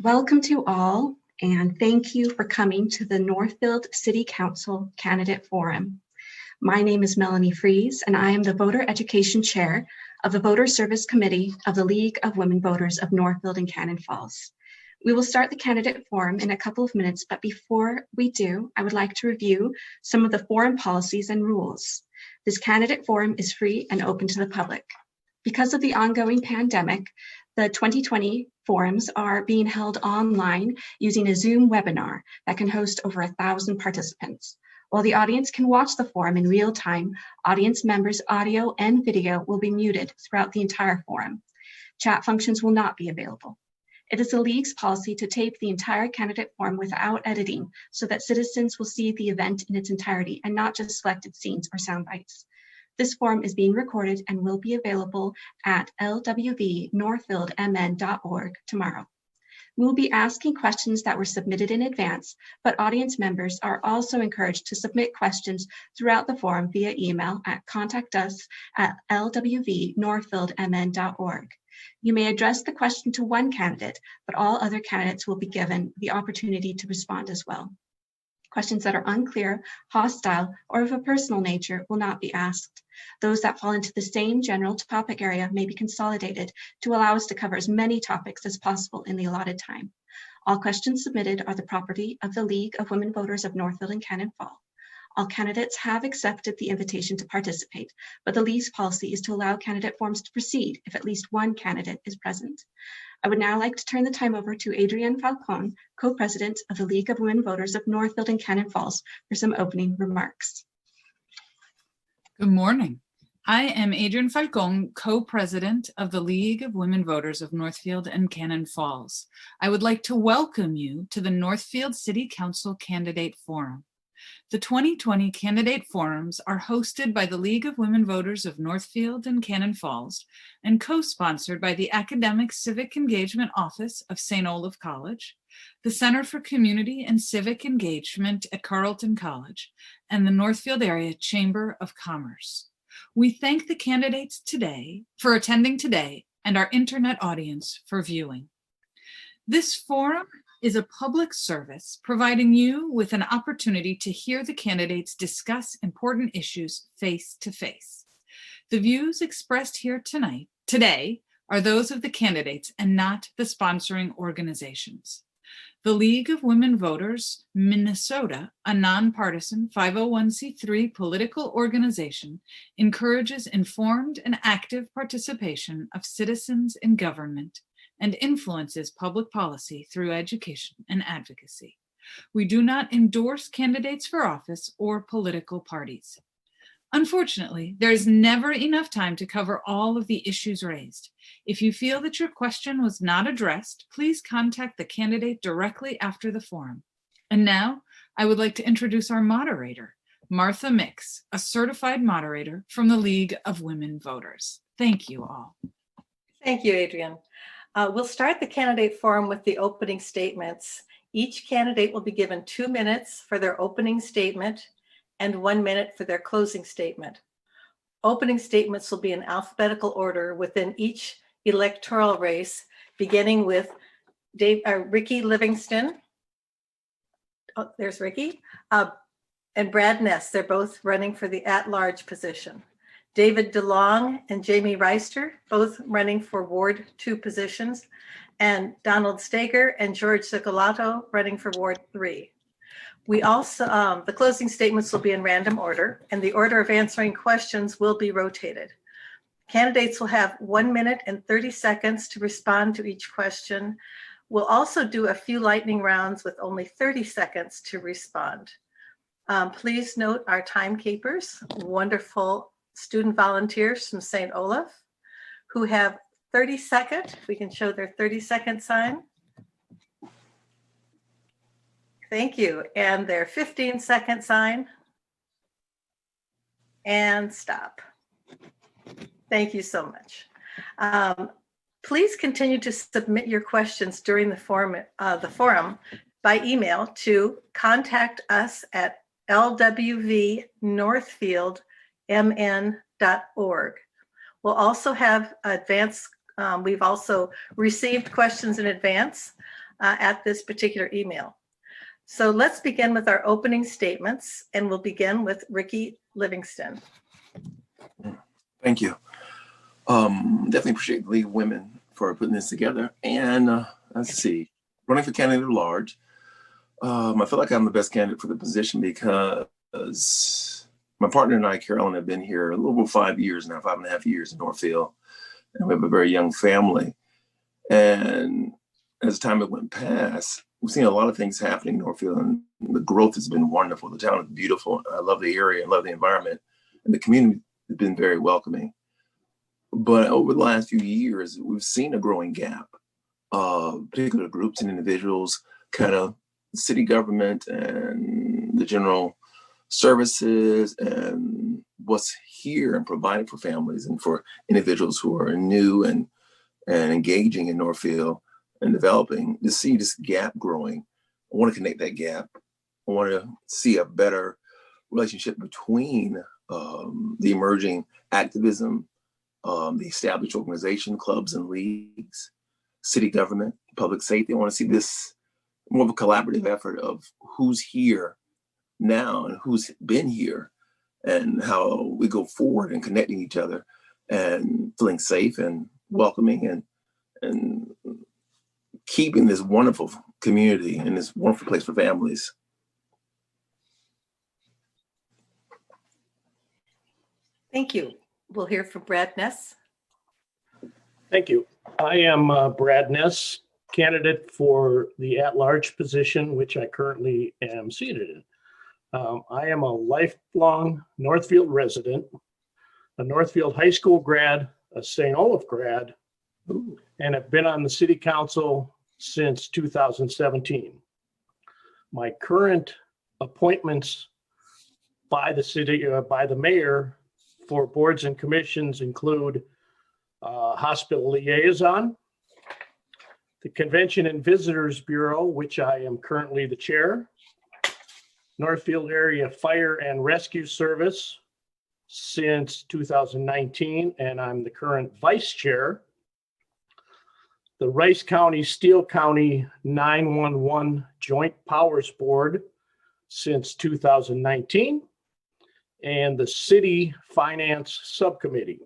Welcome to all, and thank you for coming to the Northfield City Council Candidate Forum. My name is Melanie Fries, and I am the Voter Education Chair of the Voter Service Committee of the League of Women Voters of Northfield and Cannon Falls. We will start the candidate forum in a couple of minutes, but before we do, I would like to review some of the forum policies and rules. This candidate forum is free and open to the public. Because of the ongoing pandemic, the 2020 forums are being held online using a Zoom webinar that can host over 1,000 participants. While the audience can watch the forum in real time, audience members' audio and video will be muted throughout the entire forum. Chat functions will not be available. It is the League's policy to tape the entire candidate forum without editing so that citizens will see the event in its entirety and not just selected scenes or sound bites. This forum is being recorded and will be available at lwvnorthfieldmn.org tomorrow. We will be asking questions that were submitted in advance, but audience members are also encouraged to submit questions throughout the forum via email at contactus@lwvnorthfieldmn.org. You may address the question to one candidate, but all other candidates will be given the opportunity to respond as well. Questions that are unclear, hostile, or of a personal nature will not be asked. Those that fall into the same general topic area may be consolidated to allow us to cover as many topics as possible in the allotted time. All questions submitted are the property of the League of Women Voters of Northfield and Cannon Falls. All candidates have accepted the invitation to participate, but the League's policy is to allow candidate forums to proceed if at least one candidate is present. I would now like to turn the time over to Adrienne Falcon, co-president of the League of Women Voters of Northfield and Cannon Falls, for some opening remarks. Good morning. I am Adrienne Falcon, co-president of the League of Women Voters of Northfield and Cannon Falls. I would like to welcome you to the Northfield City Council Candidate Forum. The 2020 Candidate Forums are hosted by the League of Women Voters of Northfield and Cannon Falls and co-sponsored by the Academic Civic Engagement Office of St. Olaf College, the Center for Community and Civic Engagement at Carleton College, and the Northfield Area Chamber of Commerce. We thank the candidates today for attending today and our internet audience for viewing. This forum is a public service providing you with an opportunity to hear the candidates discuss important issues face to face. The views expressed here today are those of the candidates and not the sponsoring organizations. The League of Women Voters Minnesota, a nonpartisan 501c3 political organization, encourages informed and active participation of citizens in government and influences public policy through education and advocacy. We do not endorse candidates for office or political parties. Unfortunately, there is never enough time to cover all of the issues raised. If you feel that your question was not addressed, please contact the candidate directly after the forum. And now, I would like to introduce our moderator, Martha Mix, a certified moderator from the League of Women Voters. Thank you all. Thank you, Adrienne. We'll start the candidate forum with the opening statements. Each candidate will be given 2 minutes for their opening statement and 1 minute for their closing statement. Opening statements will be in alphabetical order within each electoral race, beginning with Ricky Livingston. Oh, there's Ricky. And Brad Ness. They're both running for the at-large position. David DeLong and Jamie Reister, both running for Ward 2 positions, and Donald Steger and George Zicolato running for Ward 3. We also, the closing statements will be in random order, and the order of answering questions will be rotated. Candidates will have 1 minute and 30 seconds to respond to each question. We'll also do a few lightning rounds with only 30 seconds to respond. Please note our timekeepers, wonderful student volunteers from St. Olaf, who have 30 seconds. We can show their 30-second sign. Thank you. And their 15-second sign. And stop. Thank you so much. Please continue to submit your questions during the forum by email to contact us at LWV Northfield mn.org. We'll also have advanced We've also received questions in advance at this particular email. So let's begin with our opening statements, and we'll begin with Ricky Livingston. Thank you. Definitely appreciate the League of Women for putting this together. And let's see, running for candidate at large. I feel like I'm the best candidate for the position because my partner and I, Carolyn, have been here a little over 5 years now, 5.5 years in Northfield. And we have a very young family. And as time went past, we've seen a lot of things happening in Northfield, and the growth has been wonderful. The town is beautiful. I love the area. I love the environment. And the community has been very welcoming. But over the last few years, we've seen a growing gap of particular groups and individuals, kind of city government and the general services and what's here and provided for families and for individuals who are new and engaging in Northfield and developing, to see this gap growing. I want to connect that gap. I want to see a better relationship between the emerging activism, the established organization, clubs and leagues, city government, public safety. I want to see this more of a collaborative effort of who's here now and who's been here, and how we go forward and connecting each other and feeling safe and welcoming and keeping this wonderful community and this wonderful place for families. Thank you. We'll hear from Brad Ness. Thank you. I am Brad Ness, candidate for the at-large position, which I currently am seated in. I am a lifelong Northfield resident, a Northfield High School grad, a St. Olaf grad, and have been on the city council since 2017. My current appointments by the city, by the mayor for boards and commissions include hospital liaison, the Convention and Visitors Bureau, which I am currently the chair, Northfield Area Fire and Rescue Service since 2019, and I'm the current vice chair, the Rice County Steele County 911 Joint Powers Board since 2019, and the City Finance Subcommittee.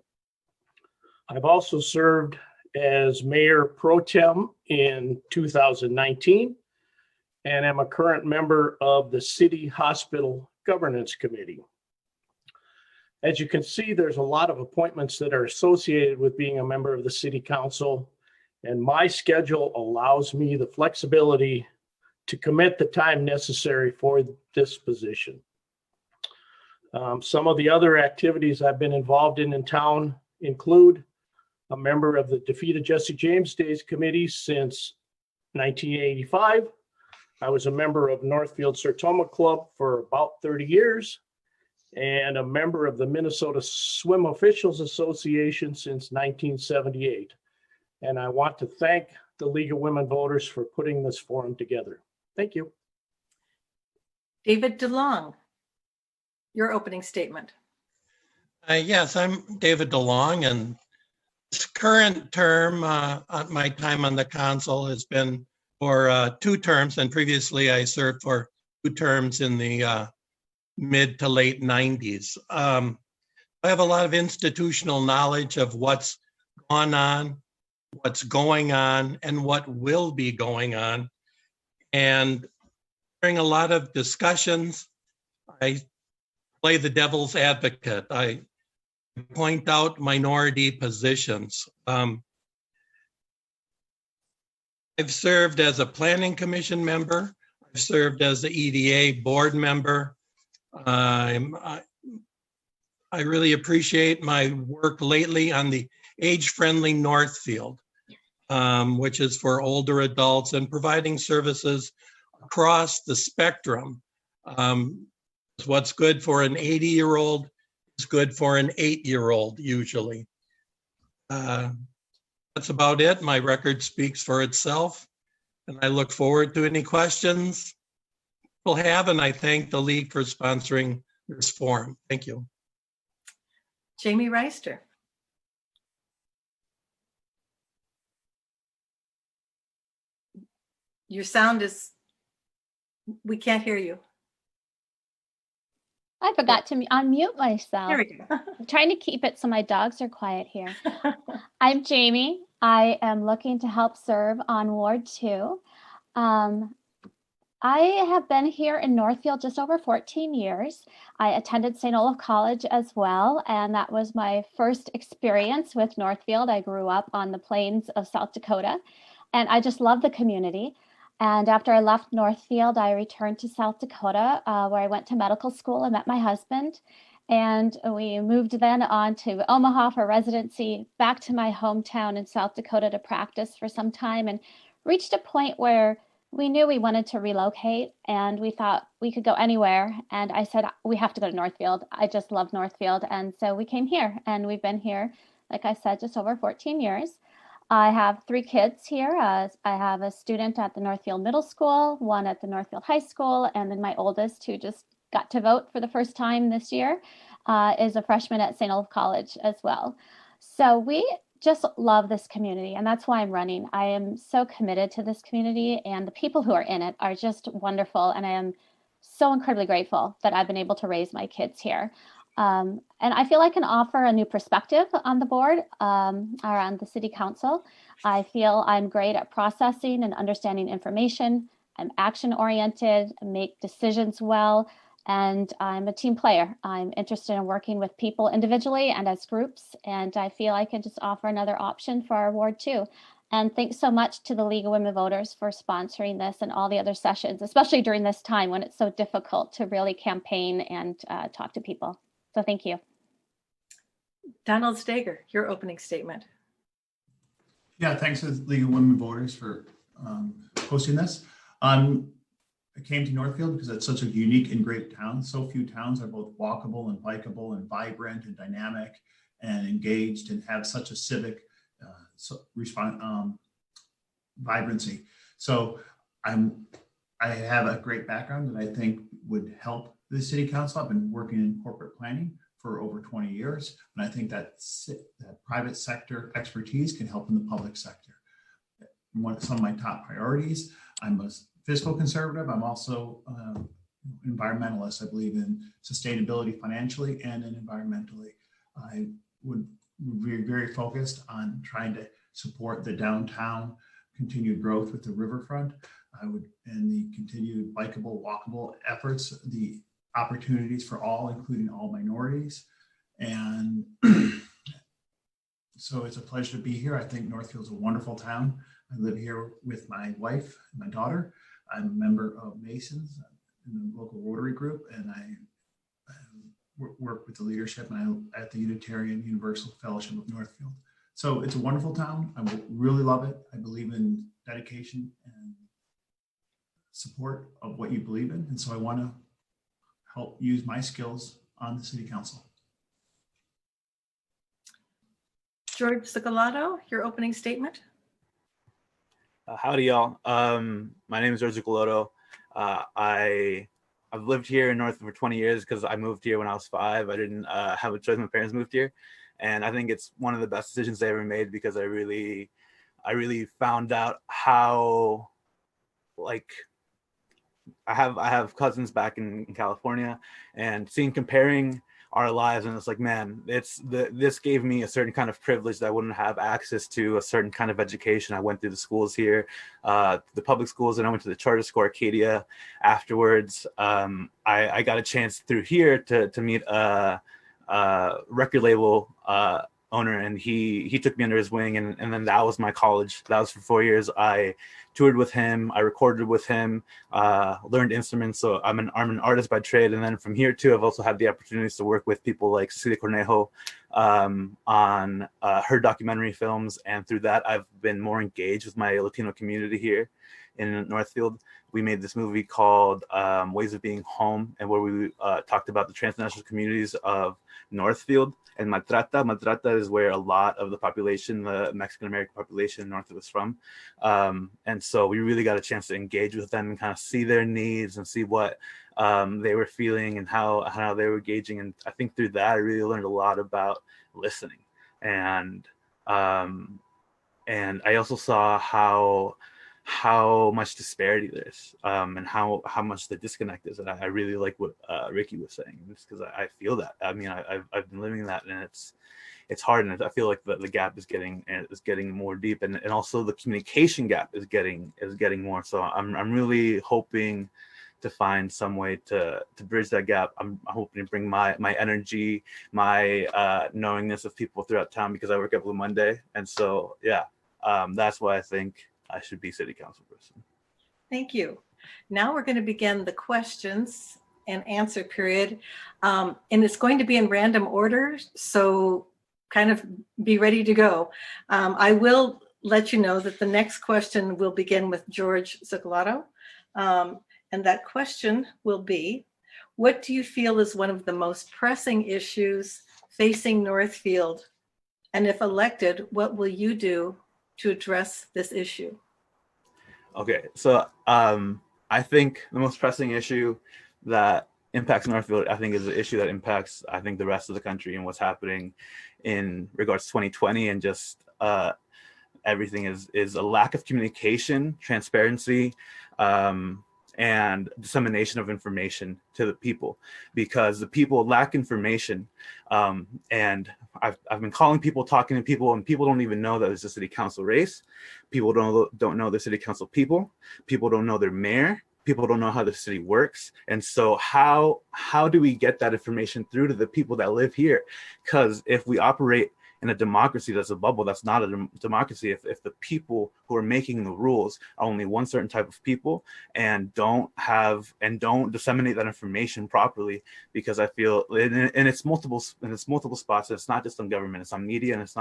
I've also served as Mayor Pro Tem in 2019 and am a current member of the City Hospital Governance Committee. As you can see, there's a lot of appointments that are associated with being a member of the City Council, and my schedule allows me the flexibility to commit the time necessary for this position. Some of the other activities I've been involved in town include a member of the Defeated Jesse James Days Committee since 1985. I was a member of Northfield Sertoma Club for about 30 years and a member of the Minnesota Swim Officials Association since 1978. And I want to thank the League of Women Voters for putting this forum together. Thank you. David DeLong, your opening statement. Yes, I'm David DeLong, and this current term, my time on the council has been for 2 terms, and previously I served for 2 terms in the mid to late 90s. I have a lot of institutional knowledge of what's gone on, what's going on, and what will be going on. And during a lot of discussions, I play the devil's advocate. I point out minority positions. I've served as a planning commission member. I've served as the EDA board member. I really appreciate my work lately on the age-friendly Northfield, which is for older adults and providing services across the spectrum. What's good for an 80-year-old is good for an 8-year-old usually. That's about it. My record speaks for itself, and I look forward to any questions we'll have, and I thank the League for sponsoring this forum. Thank you. Jamie Reister. Your sound is, we can't hear you. I forgot to unmute myself. There we go. I'm trying to keep it so my dogs are quiet here. I'm Jamie. I am looking to help serve on Ward 2. I have been here in Northfield just over 14 years. I attended St. Olaf College as well, and that was my first experience with Northfield. I grew up on the plains of South Dakota, and I just love the community. And after I left Northfield, I returned to South Dakota, where I went to medical school and met my husband. And we moved then on to Omaha for residency, back to my hometown in South Dakota to practice for some time, and reached a point where we knew we wanted to relocate, and we thought we could go anywhere. And I said, we have to go to Northfield. I just love Northfield. And so we came here, and we've been here, like I said, just over 14 years. I have 3 kids here. I have a student at the Northfield Middle School, one at the Northfield High School, and then my oldest, who just got to vote for the first time this year, is a freshman at St. Olaf College as well. So we just love this community, and that's why I'm running. I am so committed to this community, and the people who are in it are just wonderful, and I am so incredibly grateful that I've been able to raise my kids here. And I feel I can offer a new perspective on the board or on the city council. I feel I'm great at processing and understanding information. I'm action oriented, make decisions well, and I'm a team player. I'm interested in working with people individually and as groups, and I feel I can just offer another option for our ward too. And thanks so much to the League of Women Voters for sponsoring this and all the other sessions, especially during this time when it's so difficult to really campaign and talk to people. So thank you. Donald Stager, your opening statement. Yeah, thanks to the League of Women Voters for hosting this. I came to Northfield because it's such a unique and great town. So few towns are both walkable and bikeable and vibrant and dynamic and engaged and have such a civic vibrancy. So I have a great background that I think would help the city council. I've been working in corporate planning for over 20 years, and I think that private sector expertise can help in the public sector. Some of my top priorities, I'm a fiscal conservative. I'm also environmentalist. I believe in sustainability financially and in environmentally. I would be very focused on trying to support the downtown continued growth with the riverfront. I would, and the continued bikeable, walkable efforts, the opportunities for all, including all minorities. And so it's a pleasure to be here. I think Northfield's a wonderful town. I live here with my wife and my daughter. I'm a member of Masons in the local Rotary group, and I work with the leadership at the Unitarian Universal Fellowship of Northfield. So it's a wonderful town. I really love it. I believe in dedication and support of what you believe in. And so I want to help use my skills on the city council. George Zucolato, your opening statement. Howdy, y'all. My name is George Zucolato. I've lived here in Northfield for 20 years because I moved here when I was 5. I didn't have a choice. My parents moved here. And I think it's one of the best decisions they ever made because I really found out how, like, I have cousins back in California, and comparing our lives, and it's like, man, this gave me a certain kind of privilege that I wouldn't have access to a certain kind of education. I went through the schools here, the public schools, and I went to the charter school Arcadia afterwards. I got a chance through here to meet a record label owner, and he took me under his wing, and then that was my college. That was for 4 years. I toured with him, I recorded with him, learned instruments. So I'm an artist by trade. And then from here too, I've also had the opportunities to work with people like Cecilia Cornejo on her documentary films. And through that, I've been more engaged with my Latino community here in Northfield. We made this movie called Ways of Being Home, and where we talked about the transnational communities of Northfield and Maltrata. Maltrata is where a lot of the population, the Mexican-American population in Northfield is from. And so we really got a chance to engage with them and kind of see their needs and see what they were feeling and how they were engaging. And I think through that, I really learned a lot about listening. And I also saw how how much disparity there is, and how much the disconnect is. And I really like what Ricky was saying, just because I feel that. I mean, I've been living that, and it's hard, and I feel like the gap is getting more deep, and also the communication gap is getting more. So I'm really hoping to find some way to bridge that gap. I'm hoping to bring my energy, my knowingness of people throughout town, because I work at Blue Monday, and so yeah, that's why I think I should be city council person. Thank you. Now we're going to begin the questions and answer period, and it's going to be in random order, so kind of be ready to go. I will let you know that the next question will begin with George Zucalato. And that question will be, what do you feel is one of the most pressing issues facing Northfield? And if elected, what will you do to address this issue? Okay, so I think the most pressing issue that impacts Northfield, I think, is the issue that impacts, I think, the rest of the country, and what's happening in regards to 2020, and just everything is a lack of communication, transparency, and dissemination of information to the people, because the people lack information. And I've been calling people, talking to people, and people don't even know that there's a city council race. People don't know the city council people. People don't know their mayor. People don't know how the city works. And so how do we get that information through to the people that live here? Because if we operate in a democracy that's a bubble, that's not a democracy. If the people who are making the rules are only one certain type of people, and don't disseminate that information properly, because I feel, and it's multiple spots. It's not just on government, it's on media, and it's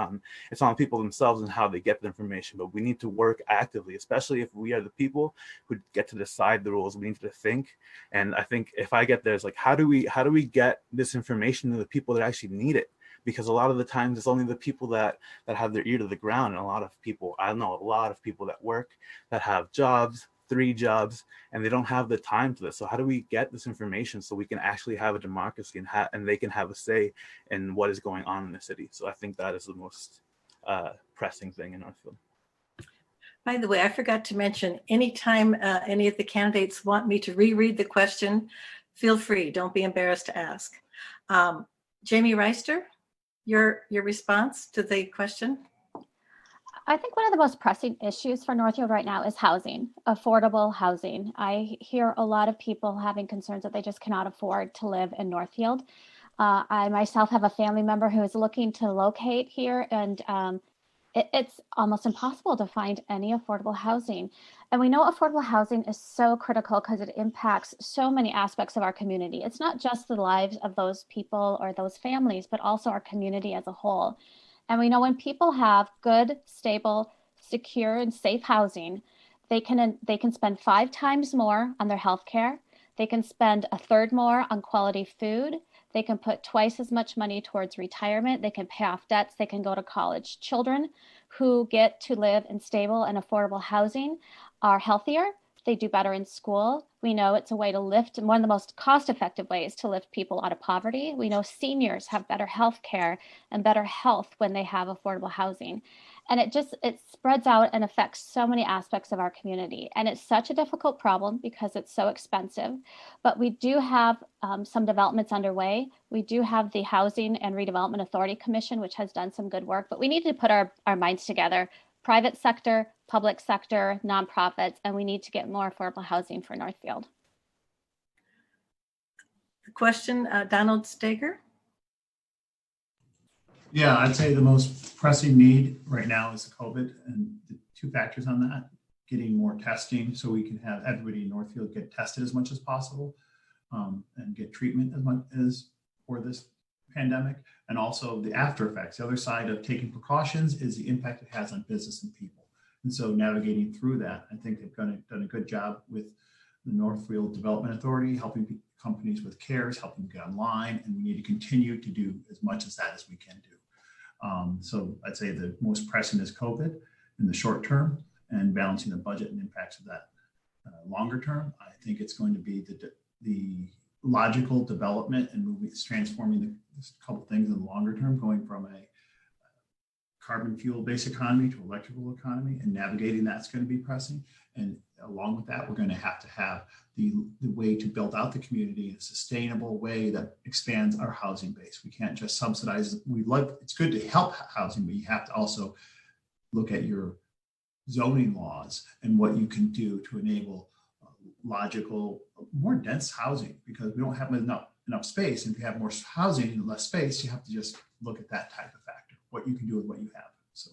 on people themselves and how they get the information. But we need to work actively, especially if we are the people who get to decide the rules. We need to think. And I think if I get there, it's like, how do we get this information to the people that actually need it? Because a lot of the times it's only the people that have their ear to the ground. And I know a lot of people that work, that have jobs, 3 jobs, and they don't have the time for this. So how do we get this information so we can actually have a democracy, and they can have a say in what is going on in the city? So I think that is the most pressing thing in Northfield. By the way, I forgot to mention, anytime any of the candidates want me to reread the question, feel free. Don't be embarrassed to ask. Jamie Reister, your response to the question? I think one of the most pressing issues for Northfield right now is housing, affordable housing. I hear a lot of people having concerns that they just cannot afford to live in Northfield. I myself have a family member who is looking to locate here, and it's almost impossible to find any affordable housing. And we know affordable housing is so critical because it impacts so many aspects of our community. It's not just the lives of those people or those families, but also our community as a whole. And we know when people have good, stable, secure, and safe housing, they can spend 5 times more on their health care. They can spend 1/3 more on quality food. They can put twice as much money towards retirement. They can pay off debts. They can go to college. Children who get to live in stable and affordable housing are healthier. They do better in school. We know it's a way to lift, one of the most cost-effective ways to lift people out of poverty. We know seniors have better health care and better health when they have affordable housing. And it spreads out and affects so many aspects of our community. And it's such a difficult problem because it's so expensive. But we do have some developments underway. We do have the Housing and Redevelopment Authority Commission, which has done some good work, but we need to put our minds together. Private sector, public sector, nonprofits, and we need to get more affordable housing for Northfield. The question, Donald Steger. Yeah, I'd say the most pressing need right now is COVID, and the 2 factors on that: getting more testing so we can have everybody in Northfield get tested as much as possible, and get treatment as much as for this pandemic, and also the after effects. The other side of taking precautions is the impact it has on business and people. And so navigating through that, I think they've done a good job with the Northfield Development Authority, helping companies with CARES, helping them get online, and we need to continue to do as much as that as we can do. So I'd say the most pressing is COVID in the short term, and balancing the budget and impacts of that longer term. I think it's going to be the logical development and transforming a couple things in the longer term, going from a carbon fuel-based economy to electrical economy, and navigating that's going to be pressing. And along with that, we're going to have the way to build out the community in a sustainable way that expands our housing base. We can't just subsidize. It's good to help housing, but you have to also look at your zoning laws and what you can do to enable logical, more dense housing, because we don't have enough space. And if you have more housing and less space, you have to just look at that type of factor, what you can do with what you have. So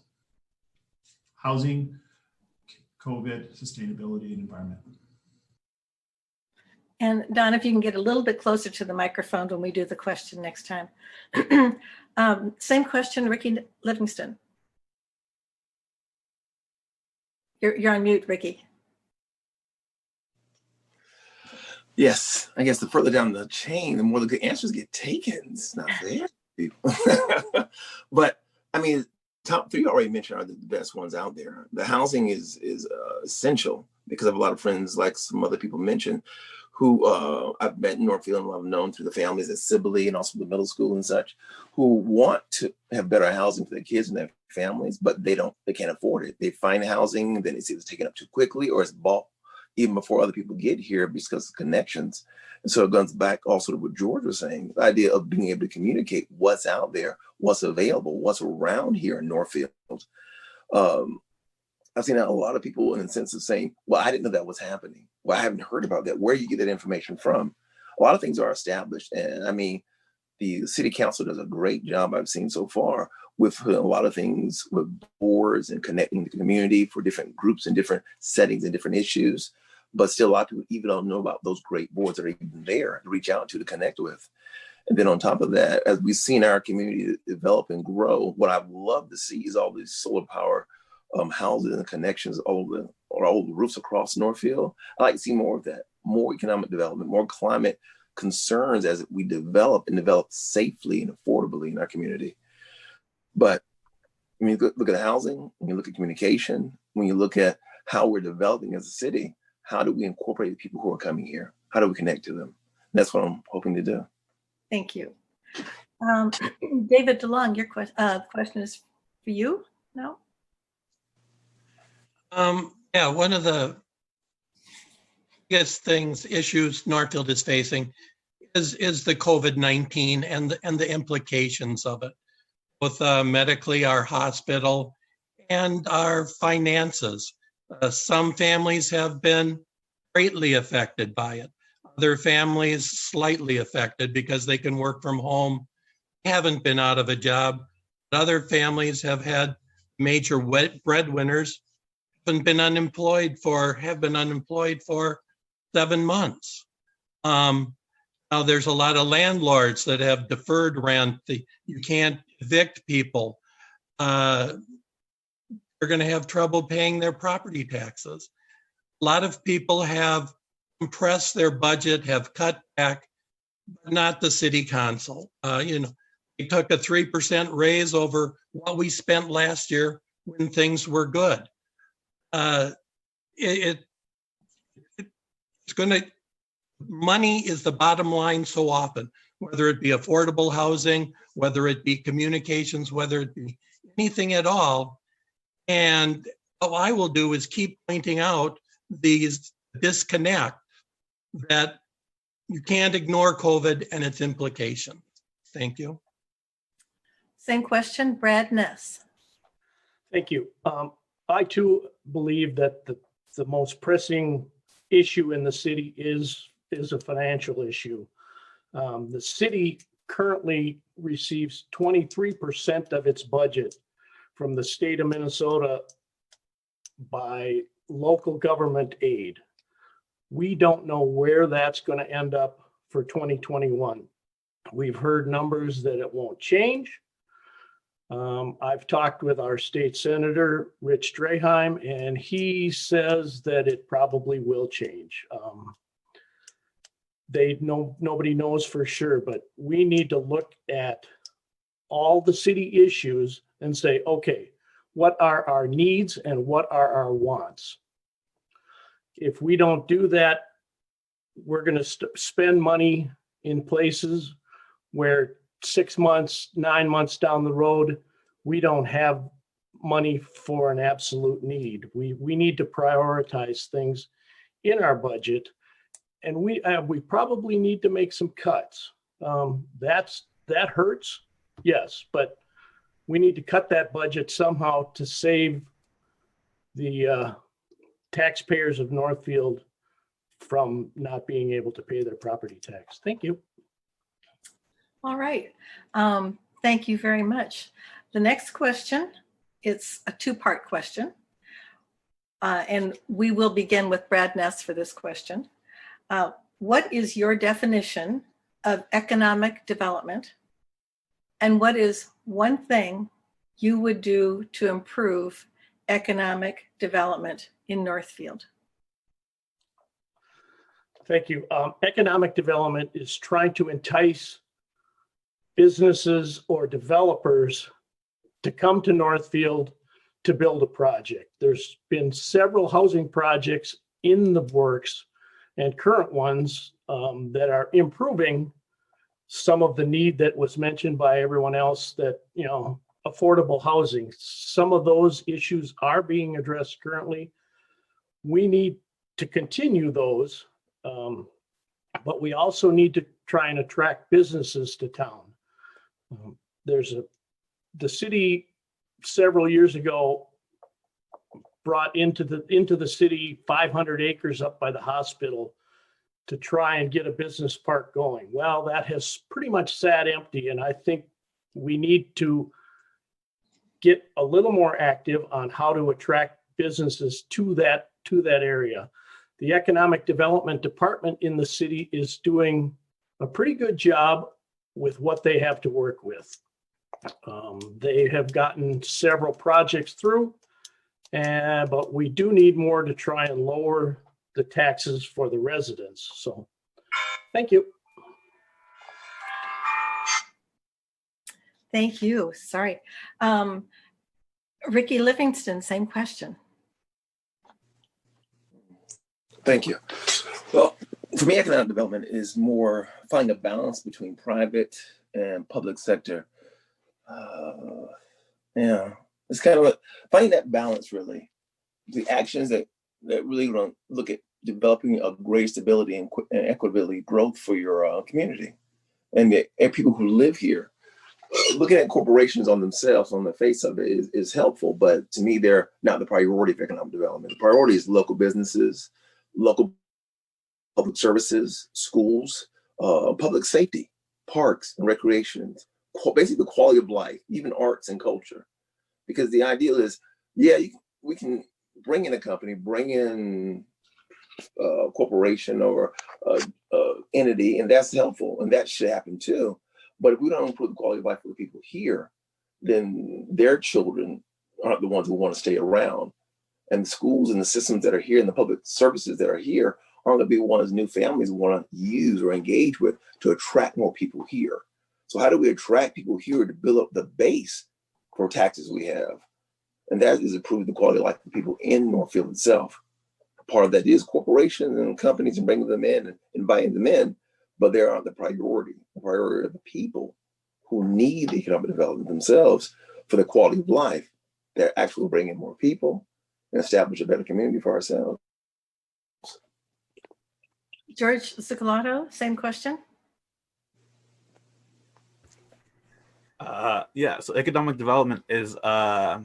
housing, COVID, sustainability, and environment. And Don, if you can get a little bit closer to the microphone when we do the question next time. Same question, Ricky Livingston. You're on mute, Ricky. Yes, I guess the further down the chain, the more the good answers get taken. It's not fair, people. But I mean, top three already mentioned are the best ones out there. The housing is essential, because I have a lot of friends, like some other people mentioned, who I've met in Northfield and I've known through the families at Sibley and also the middle school and such, who want to have better housing for their kids and their families, but they can't afford it. They find housing, and then they see it's taken up too quickly, or it's bought even before other people get here because of connections. And so it goes back also to what George was saying, the idea of being able to communicate what's out there, what's available, what's around here in Northfield. I've seen a lot of people in the sense of saying, well, I didn't know that was happening. Well, I haven't heard about that. Where do you get that information from? A lot of things are established. And I mean, the city council does a great job, I've seen so far, with a lot of things with boards and connecting the community for different groups and different settings and different issues. But still, a lot of people even don't know about those great boards that are even there to reach out to connect with. And then on top of that, as we've seen our community develop and grow, what I'd love to see is all these solar power houses and connections, all the roofs across Northfield. I like to see more of that, more economic development, more climate concerns as we develop safely and affordably in our community. But when you look at housing, when you look at communication, when you look at how we're developing as a city, how do we incorporate the people who are coming here? How do we connect to them? That's what I'm hoping to do. Thank you. David DeLong, your question is for you now. Yeah, one of the biggest issues Northfield is facing is the COVID-19 and the implications of it, both medically, our hospital, and our finances. Some families have been greatly affected by it. Other families slightly affected because they can work from home, haven't been out of a job. Other families have had major breadwinners, have been unemployed for 7 months. Now there's a lot of landlords that have deferred rent. You can't evict people. They're going to have trouble paying their property taxes. A lot of people have compressed their budget, have cut back, but not the city council. They took a 3% raise over what we spent last year when things were good. Money is the bottom line so often, whether it be affordable housing, whether it be communications, whether it be anything at all. And all I will do is keep pointing out these disconnect that you can't ignore COVID and its implications. Thank you. Same question, Brad Ness. Thank you. I too believe that the most pressing issue in the city is a financial issue. The city currently receives 23% of its budget from the state of Minnesota by local government aid. We don't know where that's going to end up for 2021. We've heard numbers that it won't change. I've talked with our state senator, Rich Draheim, and he says that it probably will change. Nobody knows for sure, but we need to look at all the city issues and say, okay, what are our needs and what are our wants? If we don't do that, we're going to spend money in places where 6 months, 9 months down the road, we don't have money for an absolute need. We need to prioritize things in our budget, and we probably need to make some cuts. That hurts, yes, but we need to cut that budget somehow to save the taxpayers of Northfield from not being able to pay their property tax. Thank you. All right. Thank you very much. The next question, it's a two-part question. And we will begin with Brad Ness for this question. What is your definition of economic development? And what is one thing you would do to improve economic development in Northfield? Thank you. Economic development is trying to entice businesses or developers to come to Northfield to build a project. There's been several housing projects in the works and current ones that are improving some of the need that was mentioned by everyone else, that, you know, affordable housing. Some of those issues are being addressed currently. We need to continue those, but we also need to try and attract businesses to town. The city several years ago brought into the city 500 acres up by the hospital to try and get a business park going. Well, that has pretty much sat empty, and I think we need to get a little more active on how to attract businesses to that area. The economic development department in the city is doing a pretty good job with what they have to work with. They have gotten several projects through, but we do need more to try and lower the taxes for the residents. So, thank you. Thank you. Sorry. Ricky Livingston, same question. Thank you. Well, for me, economic development is more finding a balance between private and public sector. Yeah, it's kind of finding that balance, really. The actions that really don't look at developing a great stability and equitability growth for your community and people who live here. Looking at corporations on themselves, on the face of it, is helpful, but to me, they're not the priority of economic development. The priority is local businesses, local public services, schools, public safety, parks and recreations, basically the quality of life, even arts and culture. Because the ideal is, yeah, we can bring in a company, bring in a corporation or entity, and that's helpful, and that should happen too. But if we don't improve the quality of life for the people here, then their children aren't the ones who want to stay around. And the schools and the systems that are here and the public services that are here aren't going to be ones new families want to use or engage with to attract more people here. So how do we attract people here to build up the base for taxes we have? And that is improving the quality of life for people in Northfield itself. Part of that is corporations and companies and bringing them in and inviting them in, but they aren't the priority. The priority are the people who need economic development themselves for the quality of life. They're actually bringing more people and establish a better community for ourselves. George Zucolato, same question. Yeah, so economic development is a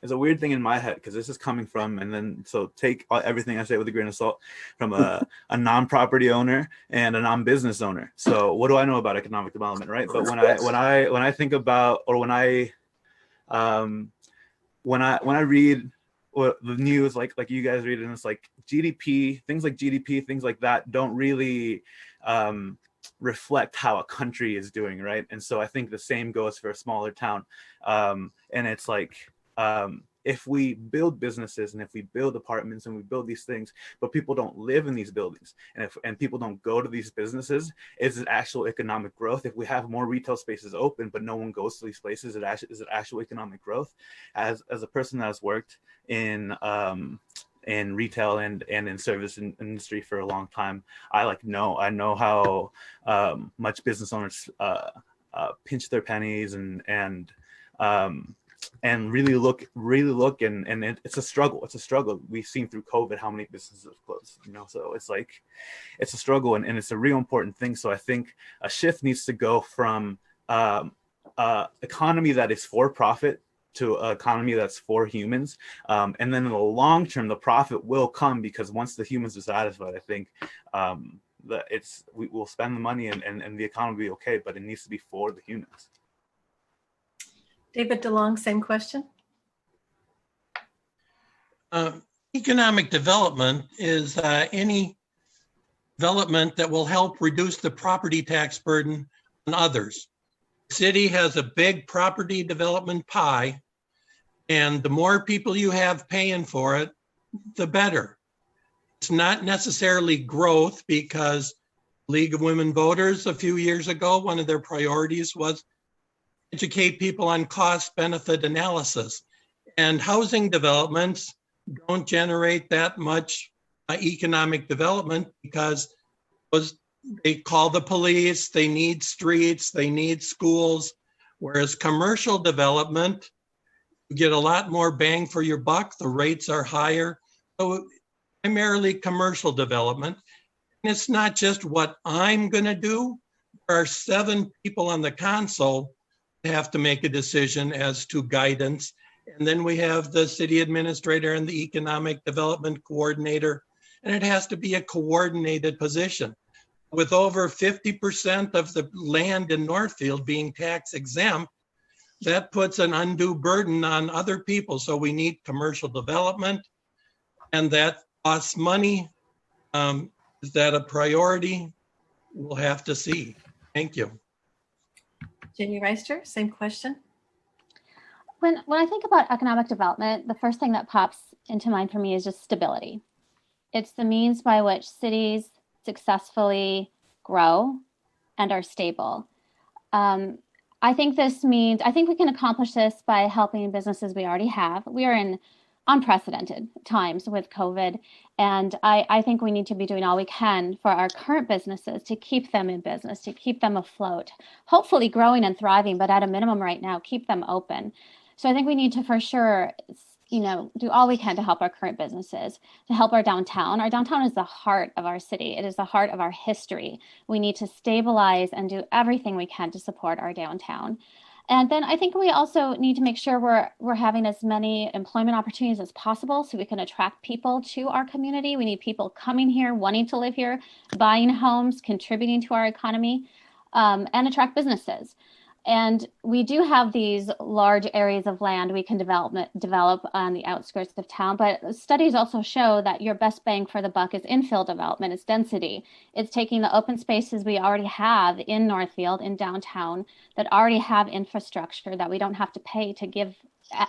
weird thing in my head, because this is coming from, and then so take everything I say with a grain of salt, from a non-property owner and a non-business owner. So what do I know about economic development, right? But when I think about, or when I read the news, like you guys read, and it's like GDP, things like that don't really reflect how a country is doing, right? And so I think the same goes for a smaller town. And it's like, if we build businesses and if we build apartments and we build these things, but people don't live in these buildings, and people don't go to these businesses, is it actual economic growth? If we have more retail spaces open, but no one goes to these places, is it actual economic growth? As a person that has worked in retail and in service industry for a long time, I know how much business owners pinch their pennies and really look and it's a struggle. We've seen through COVID how many businesses have closed, so it's like it's a struggle, and it's a real important thing. So I think a shift needs to go from economy that is for profit to an economy that's for humans, and then in the long term the profit will come, because once the humans are satisfied, I think we will spend the money and the economy will be okay, but it needs to be for the humans. David DeLong, same question. Economic development is any development that will help reduce the property tax burden on others. The city has a big property development pie, and the more people you have paying for it, the better. It's not necessarily growth, because League of Women Voters a few years ago, one of their priorities was educate people on cost-benefit analysis. And housing developments don't generate that much economic development, because they call the police, they need streets, they need schools, whereas commercial development, you get a lot more bang for your buck, the rates are higher. So primarily commercial development. And it's not just what I'm going to do. There are 7 people on the council that have to make a decision as to guidance. And then we have the city administrator and the economic development coordinator, and it has to be a coordinated position. With over 50% of the land in Northfield being tax exempt, that puts an undue burden on other people. So we need commercial development, and that costs money. Is that a priority? We'll have to see. Thank you. Ginny Reister, same question. When I think about economic development, the first thing that pops into mind for me is just stability. It's the means by which cities successfully grow and are stable. I think we can accomplish this by helping businesses we already have. We are in unprecedented times with COVID, and I think we need to be doing all we can for our current businesses to keep them in business, to keep them afloat, hopefully growing and thriving, but at a minimum right now, keep them open. So I think we need to, for sure, do all we can to help our current businesses, to help our downtown. Our downtown is the heart of our city. It is the heart of our history. We need to stabilize and do everything we can to support our downtown. And then I think we also need to make sure we're having as many employment opportunities as possible so we can attract people to our community. We need people coming here, wanting to live here, buying homes, contributing to our economy, and attract businesses. And we do have these large areas of land we can develop on the outskirts of town, but studies also show that your best bang for the buck is infill development, it's density. It's taking the open spaces we already have in Northfield, in downtown, that already have infrastructure that we don't have to pay to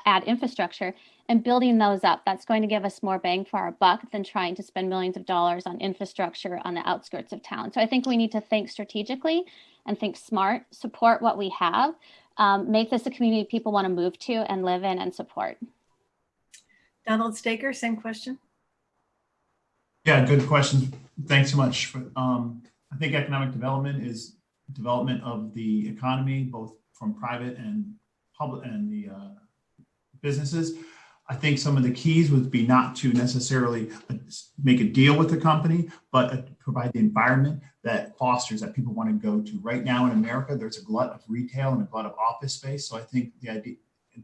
add infrastructure, and building those up. That's going to give us more bang for our buck than trying to spend millions of dollars on infrastructure on the outskirts of town. So I think we need to think strategically and think smart, support what we have, make this a community people want to move to and live in and support. Donald Staker, same question. Yeah, good question. Thanks so much. I think economic development is development of the economy, both from private and public and the businesses. I think some of the keys would be not to necessarily make a deal with the company, but provide the environment that fosters that people want to go to. Right now in America, there's a glut of retail and a glut of office space. So I think the idea,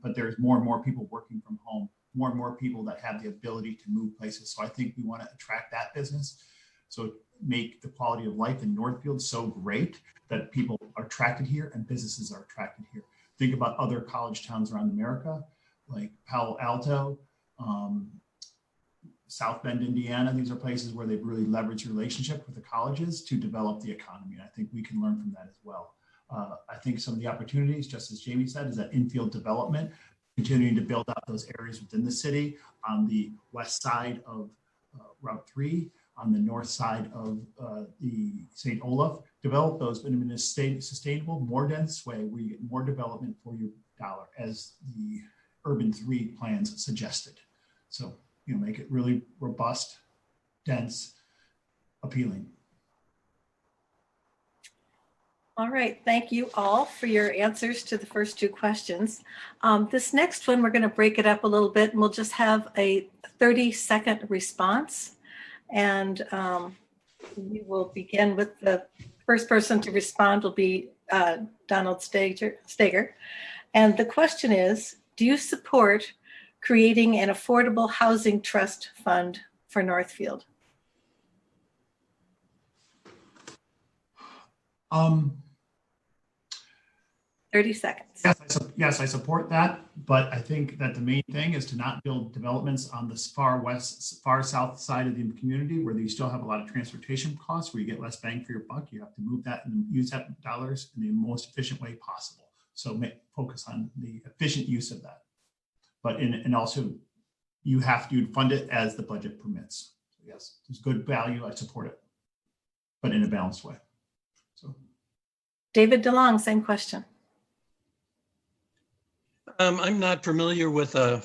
but there's more and more people working from home, more and more people that have the ability to move places. So I think we want to attract that business. So make the quality of life in Northfield so great that people are attracted here and businesses are attracted here. Think about other college towns around America, like Palo Alto, South Bend, Indiana. These are places where they've really leveraged relationship with the colleges to develop the economy. And I think we can learn from that as well. I think some of the opportunities, just as Jamie said, is that infield development, continuing to build out those areas within the city on the west side of Route 3, on the north side of the St. Olaf, develop those but in a sustainable, more dense way where you get more development for your dollar, as the Urban 3 plans suggested. So, make it really robust, dense, appealing. All right, thank you all for your answers to the first two questions. This next one, we're going to break it up a little bit, and we'll just have a 30-second response. And we will begin with the first person to respond will be Donald Stager. And the question is, do you support creating an affordable housing trust fund for Northfield? 30 seconds. Yes, I support that, but I think that the main thing is to not build developments on the far south side of the community where you still have a lot of transportation costs, where you get less bang for your buck. You have to move that and use that dollars in the most efficient way possible. So focus on the efficient use of that. But and also you have to fund it as the budget permits. So yes, there's good value. I support it, but in a balanced way. So, David DeLong, same question. I'm not familiar with a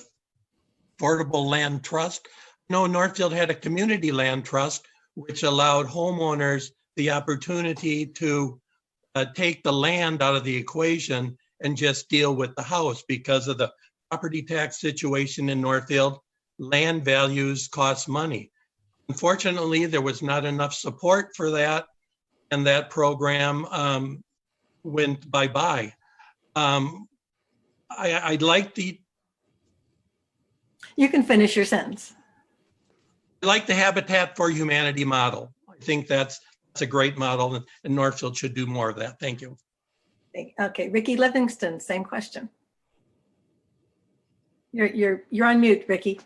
affordable land trust. No, Northfield had a community land trust, which allowed homeowners the opportunity to take the land out of the equation and just deal with the house. Because of the property tax situation in Northfield, land values cost money. Unfortunately, there was not enough support for that, and that program went bye-bye. I'd like the... You can finish your sentence. I like the Habitat for Humanity model. I think that's a great model, and Northfield should do more of that. Thank you. Okay, Ricky Livingston, same question. You're on mute, Ricky.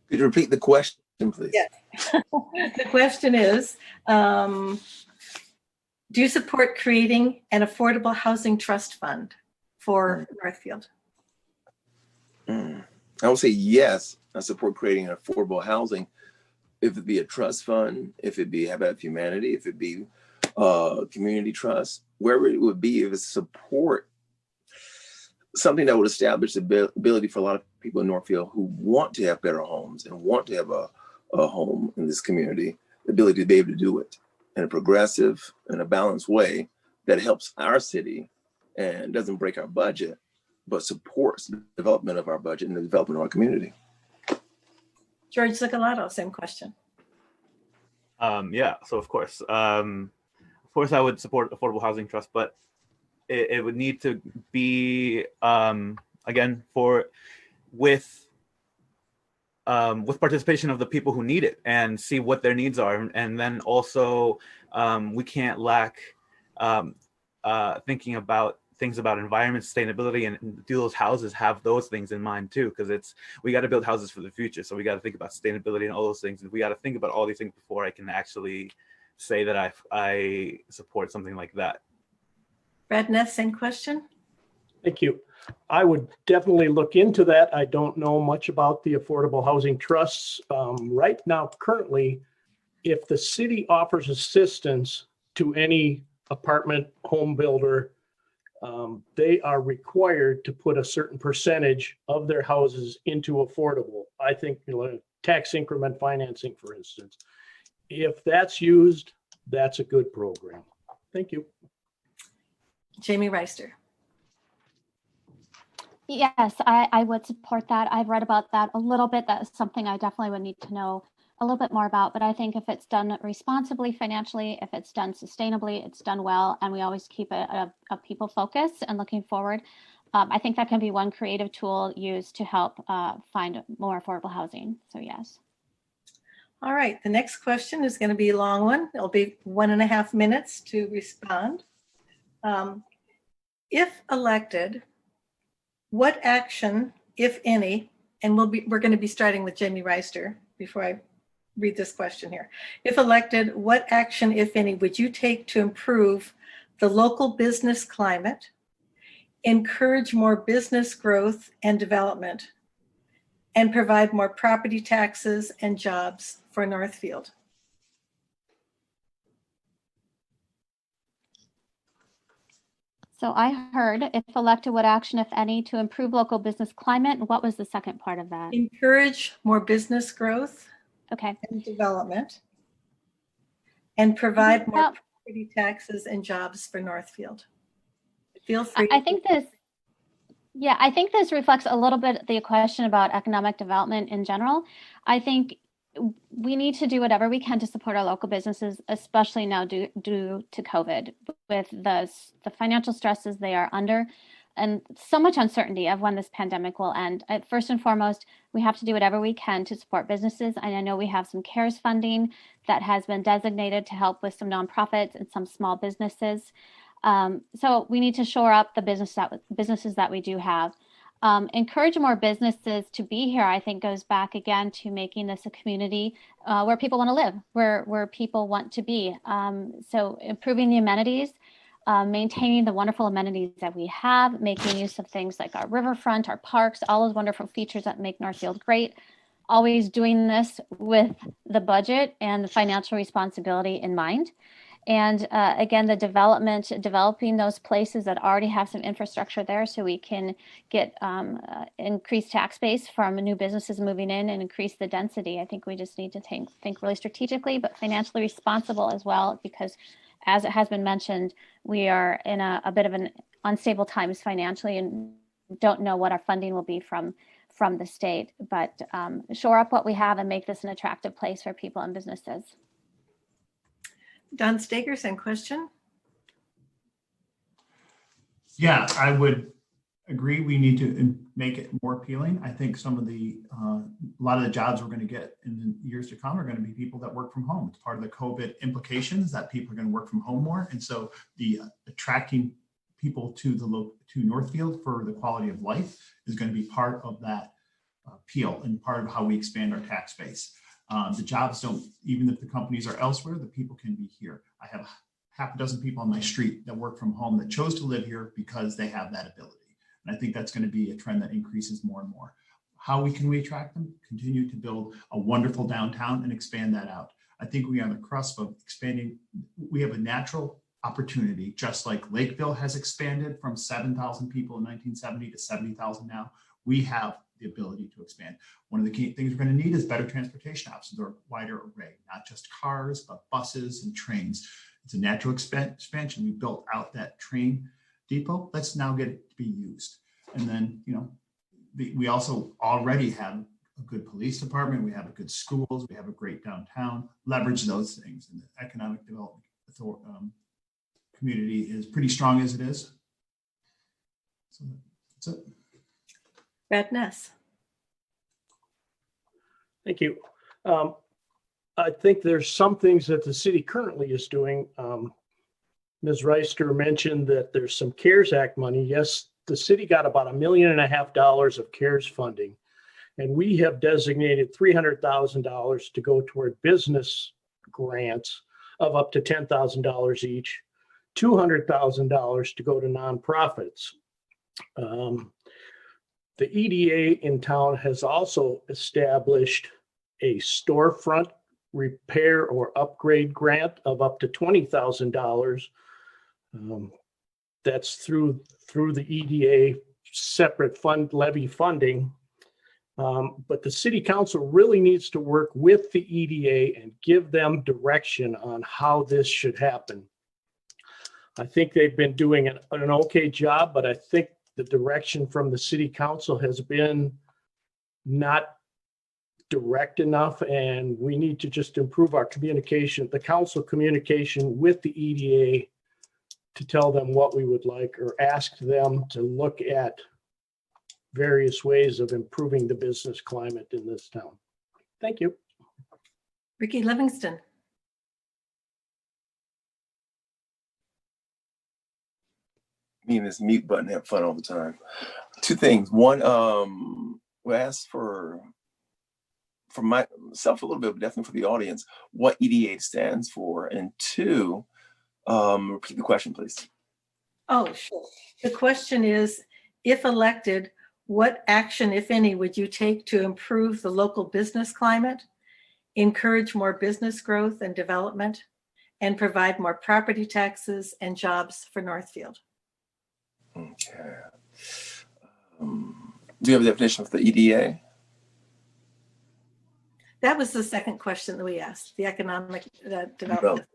Could you repeat the question, please? Yes. The question is, do you support creating an affordable housing trust fund for Northfield? I would say yes. I support creating affordable housing. If it be a trust fund, if it be Habitat for Humanity, if it be community trust, wherever it would be, if it's support something that would establish the ability for a lot of people in Northfield who want to have better homes and want to have a home in this community, the ability to be able to do it in a progressive and a balanced way that helps our city and doesn't break our budget, but supports the development of our budget and the development of our community. George Zicolato, same question. Yeah, so of course I would support affordable housing trust, but it would need to be again with participation of the people who need it and see what their needs are, and then also we can't lack thinking about things about environment sustainability, and do those houses have those things in mind too? Because we got to build houses for the future, so we got to think about sustainability and all those things, and we got to think about all these things before I can actually say that I support something like that. Brad Ness, same question. Thank you. I would definitely look into that. I don't know much about the affordable housing trusts. Right now, currently, if the city offers assistance to any apartment home builder, they are required to put a certain percentage of their houses into affordable. I think, tax increment financing, for instance. If that's used, that's a good program. Thank you. Jamie Reister. Yes, I would support that. I've read about that a little bit. That's something I definitely would need to know a little bit more about, but I think if it's done responsibly financially, if it's done sustainably, it's done well, and we always keep a people focus and looking forward, I think that can be one creative tool used to help find more affordable housing. So yes. All right, the next question is going to be a long one. It'll be 1.5 minutes to respond. If elected, what action, if any, and we're going to be starting with Jamie Reister before I read this question here. If elected, what action, if any, would you take to improve the local business climate, encourage more business growth and development, and provide more property taxes and jobs for Northfield? So I heard, if elected, what action, if any, to improve local business climate? And what was the second part of that? Encourage more business growth Okay. and development, and provide more property taxes and jobs for Northfield. Feel free. I think this, yeah, I think this reflects a little bit the question about economic development in general. I think we need to do whatever we can to support our local businesses, especially now due to COVID, with the financial stresses they are under and so much uncertainty of when this pandemic will end. First and foremost, we have to do whatever we can to support businesses. And I know we have some CARES funding that has been designated to help with some nonprofits and some small businesses. So we need to shore up the businesses that we do have. Encourage more businesses to be here, I think goes back again to making this a community where people want to live, where people want to be. So improving the amenities, maintaining the wonderful amenities that we have, making use of things like our riverfront, our parks, all those wonderful features that make Northfield great. Always doing this with the budget and the financial responsibility in mind. And again, developing those places that already have some infrastructure there so we can get increased tax base from new businesses moving in and increase the density. I think we just need to think really strategically, but financially responsible as well, because as it has been mentioned, we are in a bit of an unstable times financially and don't know what our funding will be from the state, but shore up what we have and make this an attractive place for people and businesses. Don Staker, same question. Yeah, I would agree. We need to make it more appealing. I think some of a lot of the jobs we're going to get in the years to come are going to be people that work from home. It's part of the COVID implications that people are going to work from home more. And so the attracting people to Northfield for the quality of life is going to be part of that appeal and part of how we expand our tax base. The jobs don't, even if the companies are elsewhere, the people can be here. I have half a dozen people on my street that work from home that chose to live here because they have that ability. And I think that's going to be a trend that increases more and more. How can we attract them? Continue to build a wonderful downtown and expand that out. I think we are on the cusp of expanding. We have a natural opportunity, just like Lakeville has expanded from 7,000 people in 1970 to 70,000 now. We have the ability to expand. One of the key things we're going to need is better transportation options or a wider array, not just cars, but buses and trains. It's a natural expansion. We built out that train depot. Let's now get it to be used. And then, we also already have a good police department. We have a good schools. We have a great downtown. Leverage those things. And the economic development community is pretty strong as it is. So that's it. Brad Ness. Thank you. I think there's some things that the city currently is doing. Ms. Reister mentioned that there's some CARES Act money. Yes, the city got about $1.5 million of CARES funding, and we have designated $300,000 to go toward business grants of up to $10,000 each, $200,000 to go to nonprofits. The EDA in town has also established a storefront repair or upgrade grant of up to $20,000. That's through the EDA separate fund levy funding. But the city council really needs to work with the EDA and give them direction on how this should happen. I think they've been doing an okay job, but I think the direction from the city council has been not direct enough, and we need to just improve our communication, the council communication with the EDA, to tell them what we would like or ask them to look at various ways of improving the business climate in this town. Thank you. Ricky Livingston. Me and this mute button have fun all the time. Two things. One, we asked for myself a little bit, but definitely for the audience, what EDA stands for. And two, repeat the question, please. Oh, sure. The question is, if elected, what action, if any, would you take to improve the local business climate, encourage more business growth and development, and provide more property taxes and jobs for Northfield? Okay. Do you have a definition of the EDA? That was the second question that we asked, the economic development.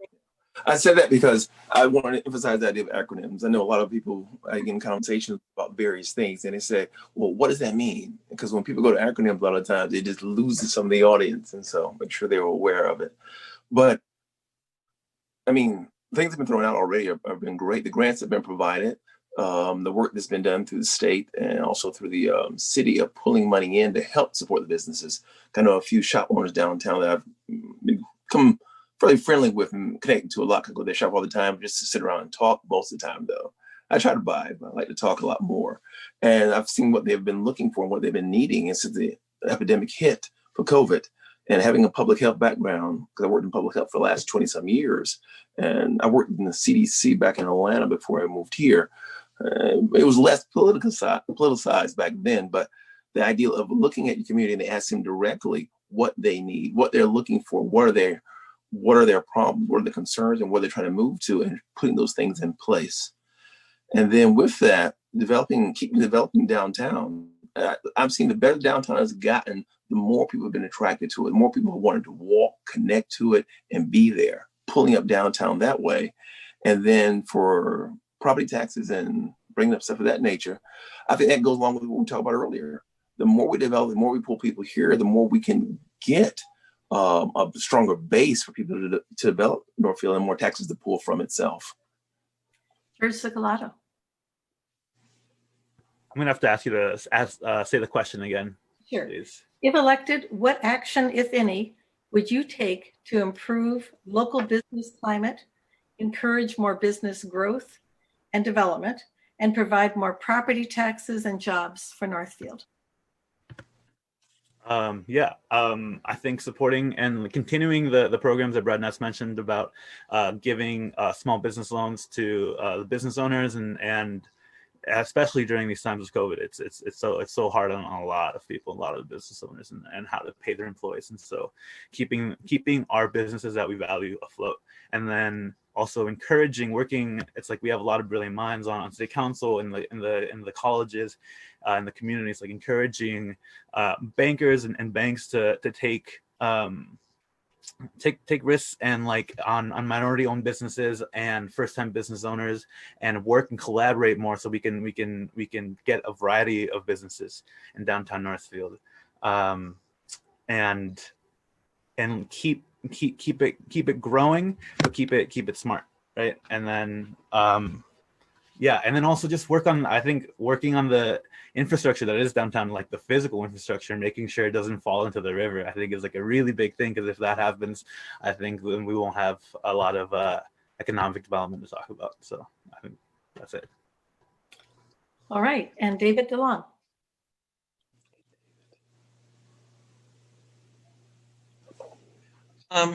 I said that because I want to emphasize the idea of acronyms. I know a lot of people, I get in conversations about various things and they say, well, what does that mean? Because when people go to acronyms, a lot of times it just loses some of the audience. And so make sure they're aware of it. But I mean, things have been thrown out already have been great. The grants have been provided. The work that's been done through the state and also through the city of pulling money in to help support the businesses. I know a few shop owners downtown that I've become fairly friendly with and connected to a lot. I go to their shop all the time just to sit around and talk most of the time, though. I try to buy, but I like to talk a lot more. And I've seen what they've been looking for and what they've been needing. And since the epidemic hit for COVID, and having a public health background, because I worked in public health for the last 20 some years, and I worked in the CDC back in Atlanta before I moved here. It was less politicized back then, but the idea of looking at your community and asking directly what they need, what they're looking for, what are their problems, what are the concerns, and what they're trying to move to, and putting those things in place. And then with that, keeping developing downtown. I've seen the better downtown has gotten, the more people have been attracted to it, the more people have wanted to walk, connect to it, and be there, pulling up downtown that way. And then for property taxes and bringing up stuff of that nature, I think that goes along with what we talked about earlier. The more we develop, the more we pull people here, the more we can get a stronger base for people to develop Northfield and more taxes to pull from itself. George Cicalato. I'm gonna have to ask you to say the question again. Sure. Please. If elected, what action, if any, would you take to improve local business climate, encourage more business growth and development, and provide more property taxes and jobs for Northfield? I think supporting and continuing the programs that Brad Ness mentioned about giving small business loans to the business owners and especially during these times of COVID, it's so hard on a lot of people, a lot of business owners, and how to pay their employees. And so keeping our businesses that we value afloat, and then also encouraging working. It's like we have a lot of brilliant minds on city council, in the colleges, in the communities, like encouraging bankers and banks to take risks and like on minority owned businesses and first time business owners, and work and collaborate more so we can get a variety of businesses in downtown Northfield, and keep it growing, but keep it smart, right? And then and then also just working on the infrastructure that is downtown, like the physical infrastructure, making sure it doesn't fall into the river, I think is like a really big thing, because if that happens, I think then we won't have a lot of economic development to talk about. So I think that's it. All right, and David DeLong.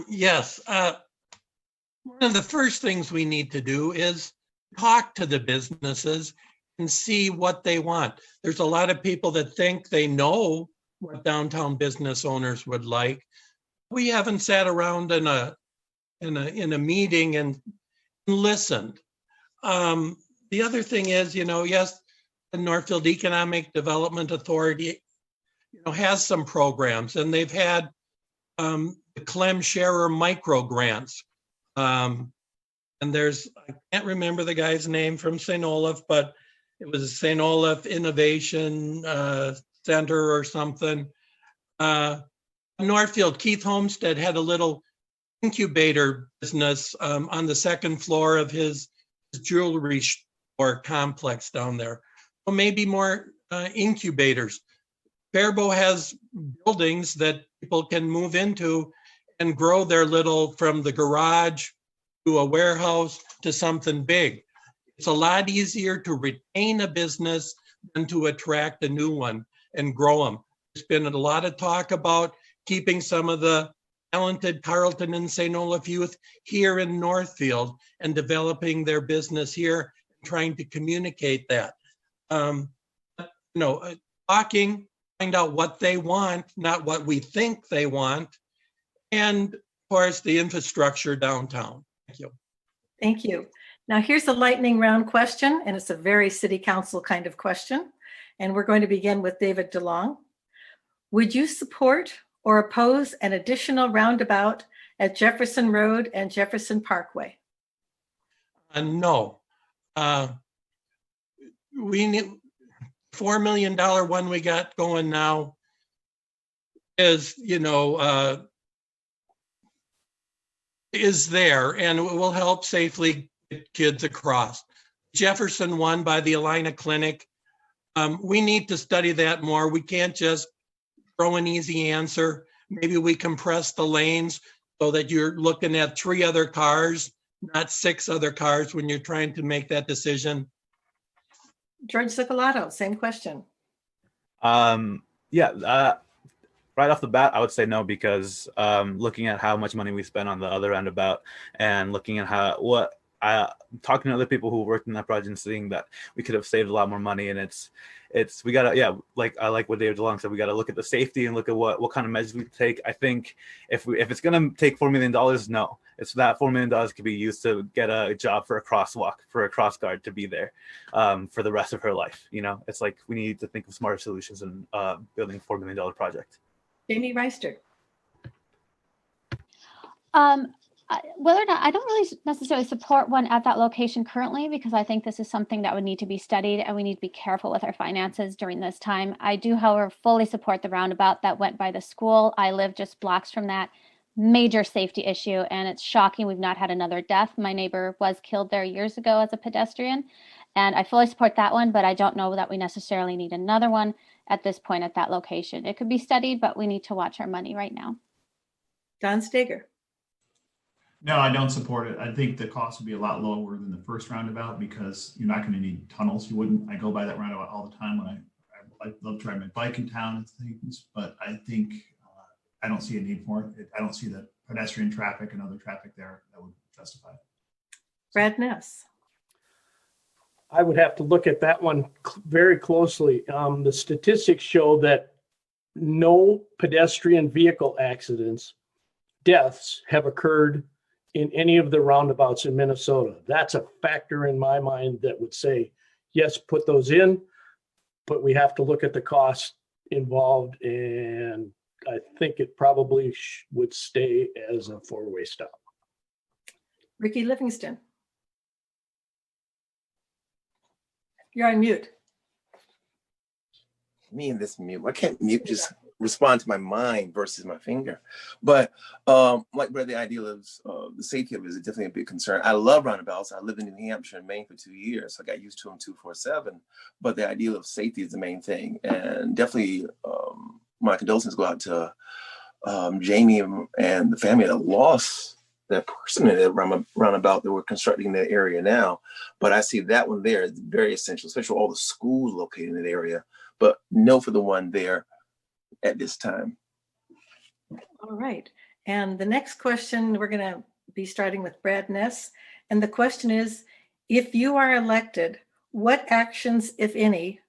Yes. One of the first things we need to do is talk to the businesses and see what they want. There's a lot of people that think they know what downtown business owners would like. We haven't sat around in a meeting and listened. The other thing is, yes, the Northfield Economic Development Authority, has some programs, and they've had the Clem Scherer micro grants. And there's, I can't remember the guy's name from St. Olaf, but it was a St. Olaf Innovation Center or something. Northfield, Keith Homestead had a little incubator business on the second floor of his jewelry store complex down there. So maybe more incubators. Faribault has buildings that people can move into and grow their little, from the garage to a warehouse to something big. It's a lot easier to retain a business than to attract a new one and grow them. There's been a lot of talk about keeping some of the talented Carleton and St. Olaf youth here in Northfield and developing their business here, trying to communicate that. Talking, find out what they want, not what we think they want. And of course, the infrastructure downtown. Thank you. Thank you. Now here's a lightning round question, and it's a very city council kind of question. And we're going to begin with David DeLong. Would you support or oppose an additional roundabout at Jefferson Road and Jefferson Parkway? No. We need $4 million one we got going now is, is there, and it will help safely get kids across. Jefferson one by the Alina Clinic. We need to study that more. We can't just throw an easy answer. Maybe we compress the lanes so that you're looking at 3 other cars, not 6 other cars when you're trying to make that decision. George Zucolato, same question. Yeah, right off the bat, I would say no, because looking at how much money we spent on the other roundabout and looking at talking to other people who worked in that project and seeing that we could have saved a lot more money. And we gotta, I like what David DeLong said, we gotta look at the safety and look at what kind of measures we take. I think if it's gonna take $4 million, no, it's that $4 million could be used to get a job for a crosswalk, for a cross guard to be there for the rest of her life. It's like we need to think of smarter solutions and building a $4 million project. Jamie Reister. Whether or not, I don't really necessarily support one at that location currently, because I think this is something that would need to be studied and we need to be careful with our finances during this time. I do, however, fully support the roundabout that went by the school. I live just blocks from that. Major safety issue, and it's shocking we've not had another death. My neighbor was killed there years ago as a pedestrian, and I fully support that one, but I don't know that we necessarily need another one at this point at that location. It could be studied, but we need to watch our money right now. Don Steger. No, I don't support it. I think the cost would be a lot lower than the first roundabout because you're not going to need tunnels. I go by that roundabout all the time when I love to ride my bike in town and things, but I think I don't see a need for it. I don't see the pedestrian traffic and other traffic there that would justify it. Brad Ness. I would have to look at that one very closely. The statistics show that no pedestrian vehicle accidents, deaths have occurred in any of the roundabouts in Minnesota. That's a factor in my mind that would say, yes, put those in, but we have to look at the cost involved, and I think it probably would stay as a 4-way stop. Ricky Livingston. You're on mute. Me and this mute. I can't mute, just respond to my mind versus my finger. But like Brad, the idea of the safety of it is definitely a big concern. I love roundabouts. I lived in New Hampshire and Maine for 2 years, so I got used to them 24/7. But the idea of safety is the main thing, and definitely my condolences go out to Jamie and the family that lost that person in that roundabout that we're constructing in that area now. But I see that one there is very essential, especially all the schools located in that area. But no for the one there at this time. All right. And the next question, we're going to be starting with Brad Ness. And the question is, if you are elected, what actions, if any,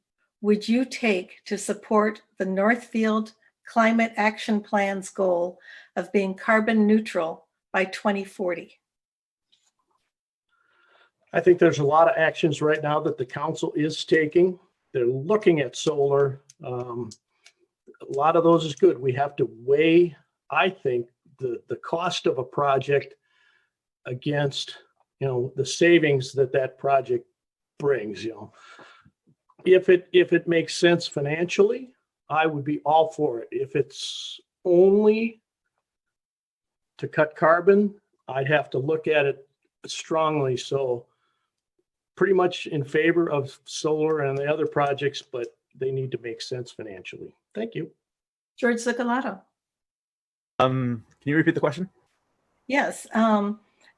would you take to support the Northfield Climate Action Plan's goal of being carbon neutral by 2040? I think there's a lot of actions right now that the council is taking. They're looking at solar. A lot of those is good. We have to weigh, I think, the cost of a project against, the savings that project brings. If it makes sense financially, I would be all for it. If it's only to cut carbon, I'd have to look at it strongly. So pretty much in favor of solar and the other projects, but they need to make sense financially. Thank you. George Zucolato. Can you repeat the question? Yes.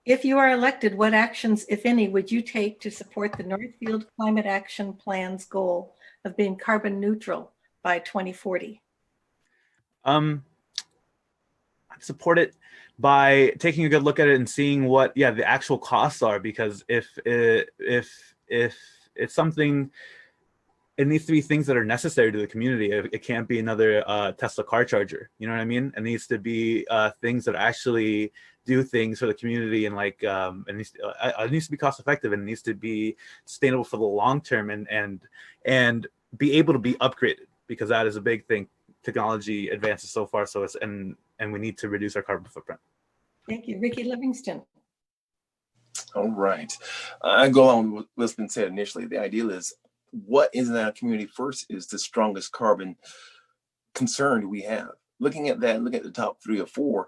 If you are elected, what actions, if any, would you take to support the Northfield Climate Action Plan's goal of being carbon neutral by 2040? I'd support it by taking a good look at it and seeing what the actual costs are, because if it's something, it needs to be things that are necessary to the community. It can't be another Tesla car charger. You know what I mean? It needs to be things that actually do things for the community, and it needs to be cost effective, and it needs to be sustainable for the long term, and be able to be upgraded, because that is a big thing. Technology advances so far, and we need to reduce our carbon footprint. Thank you. Ricky Livingston. All right. I go along with what's been said initially. The ideal is what is in our community first is the strongest carbon concern we have. Looking at that, look at the top 3 or 4,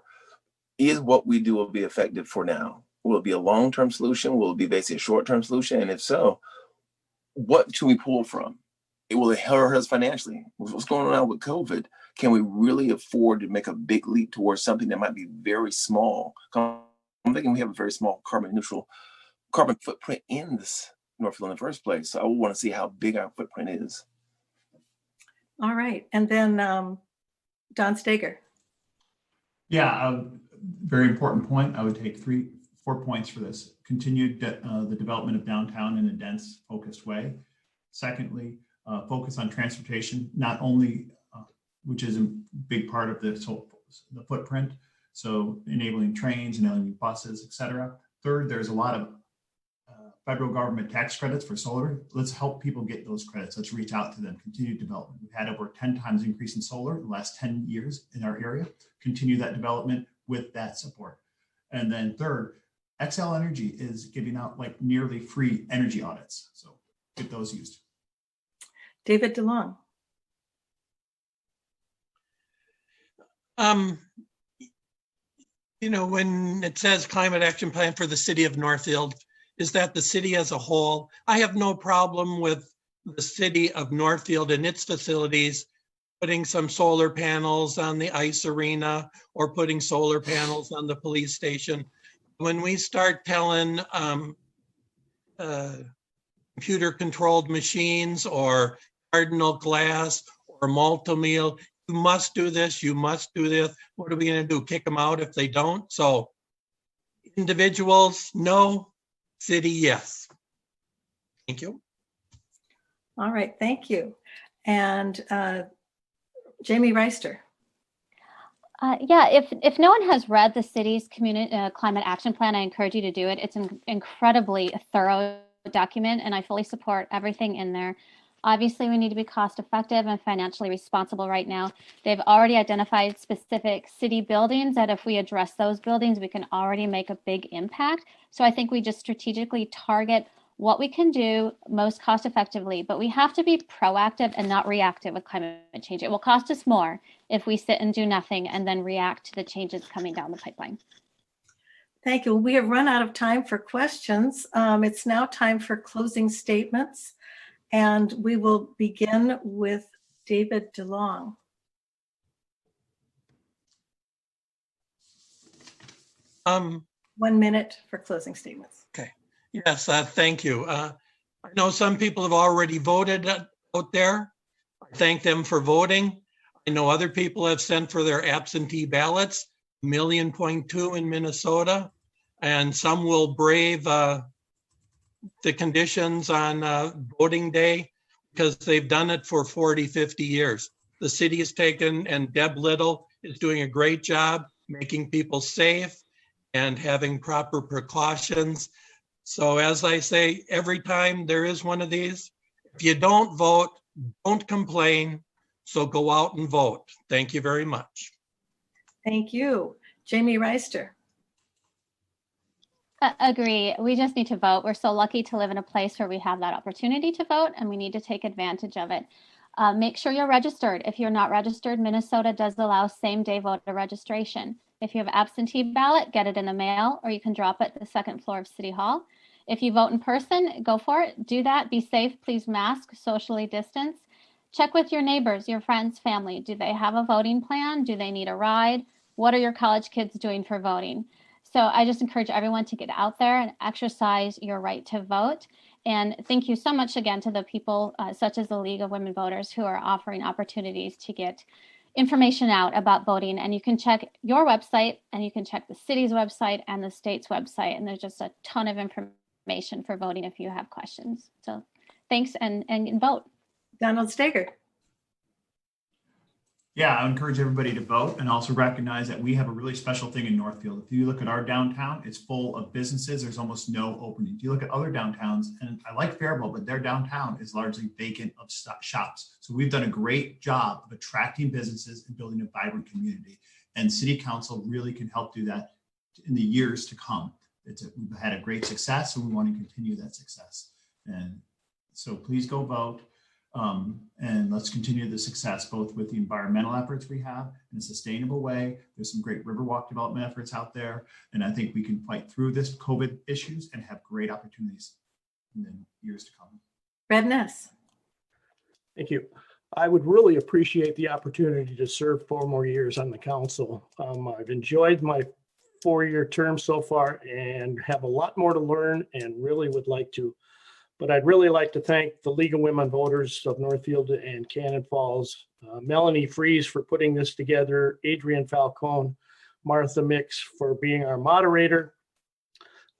is what we do will be effective for now? Will it be a long-term solution? Will it be basically a short-term solution? And if so, what should we pull from? Will it hurt us financially? What's going on with COVID? Can we really afford to make a big leap towards something that might be very small? I'm thinking we have a very small carbon footprint in this Northfield in the first place. So I want to see how big our footprint is. All right. And then Don Steger. Yeah, very important point. I would take 4 points for this. Continued the development of downtown in a dense, focused way. Secondly, focus on transportation, not only, which is a big part of the footprint, so enabling trains, enabling buses, et cetera. Third, there's a lot of federal government tax credits for solar. Let's help people get those credits. Let's reach out to them. Continued development. We've had over 10 times increase in solar in the last 10 years in our area. Continue that development with that support. And then third, XL Energy is giving out like nearly free energy audits. So get those used. David DeLong. You know, when it says climate action plan for the city of Northfield, is that the city as a whole? I have no problem with the city of Northfield and its facilities putting some solar panels on the ice arena or putting solar panels on the police station. When we start telling computer controlled machines or cardinal glass or multi-meal, you must do this, you must do this. What are we going to do? Kick them out if they don't? So individuals, no. City, yes. Thank you. All right, thank you. And Jamie Reister. Yeah, if no one has read the city's climate action plan, I encourage you to do it. It's an incredibly thorough document, and I fully support everything in there. Obviously, we need to be cost effective and financially responsible right now. They've already identified specific city buildings that if we address those buildings, we can already make a big impact. So I think we just strategically target what we can do most cost effectively, but we have to be proactive and not reactive with climate change. It will cost us more if we sit and do nothing and then react to the changes coming down the pipeline. Thank you. We have run out of time for questions. It's now time for closing statements. And we will begin with David DeLong. One minute for closing statements. Okay. Yes, thank you. I know some people have already voted out there. I thank them for voting. I know other people have sent for their absentee ballots, 1.2 million in Minnesota, and some will brave the conditions on voting day because they've done it for 40, 50 years. The city has taken, and Deb Little is doing a great job making people safe and having proper precautions. So as I say, every time there is one of these, if you don't vote, don't complain. So go out and vote. Thank you very much. Thank you. Jamie Reister. Agree. We just need to vote. We're so lucky to live in a place where we have that opportunity to vote, and we need to take advantage of it. Make sure you're registered. If you're not registered, Minnesota does allow same-day voter registration. If you have absentee ballot, get it in the mail, or you can drop it at the second floor of City Hall. If you vote in person, go for it. Do that. Be safe. Please mask, socially distance. Check with your neighbors, your friends, family. Do they have a voting plan? Do they need a ride? What are your college kids doing for voting? So I just encourage everyone to get out there and exercise your right to vote. And thank you so much again to the people such as the League of Women Voters who are offering opportunities to get information out about voting. And you can check your website and you can check the city's website and the state's website. And there's just a ton of information for voting if you have questions. So thanks and vote. Donald Steger. Yeah, I encourage everybody to vote and also recognize that we have a really special thing in Northfield. If you look at our downtown, it's full of businesses. There's almost no openings. You look at other downtowns, and I like Faribault, but their downtown is largely vacant of shops. So we've done a great job of attracting businesses and building a vibrant community. And City Council really can help do that in the years to come. we've had a great success, and we want to continue that success. And so please go vote, and let's continue the success, both with the environmental efforts we have in a sustainable way. There's some great Riverwalk development efforts out there, and I think we can fight through this COVID issues and have great opportunities in the years to come. Brad Ness. Thank you. I would really appreciate the opportunity to serve 4 more years on the council. I've enjoyed my 4-year term so far and have a lot more to learn and really would like to. But I'd really like to thank the League of Women Voters of Northfield and Cannon Falls, Melanie Fries for putting this together, Adrian Falcone, Martha Mix for being our moderator,